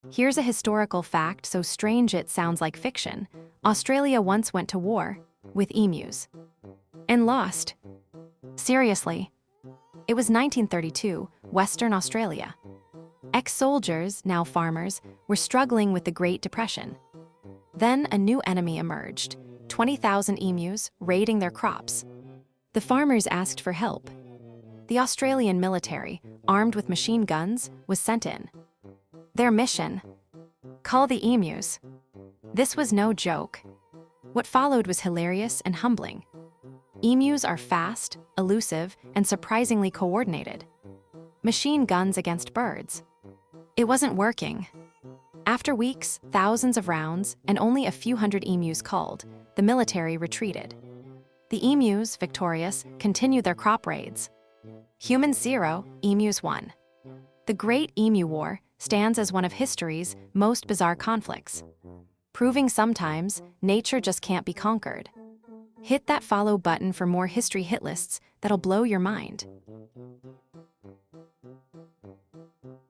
Here's a historical fact so strange it sounds like fiction. Australia once went to war with emus and lost. Seriously. It was 1932, Western Australia. Ex-soldiers, now farmers, were struggling with the Great Depression. Then a new enemy emerged, 20,000 emus raiding their crops. The farmers asked for help. The Australian military, armed with machine guns, was sent in. Their mission: cull the emus. This was no joke. What followed was hilarious and humbling. Emus are fast, elusive, and surprisingly coordinated. Machine guns against birds. It wasn't working. After weeks, thousands of rounds, and only a few hundred emus culled, the military retreated. The emus, victorious, continued their crop raids. Humans 0, emus 1. The Great Emu War stands as one of history's most bizarre conflicts, proving sometimes nature just can't be conquered. Hit that follow button for more history hit lists that'll blow your mind.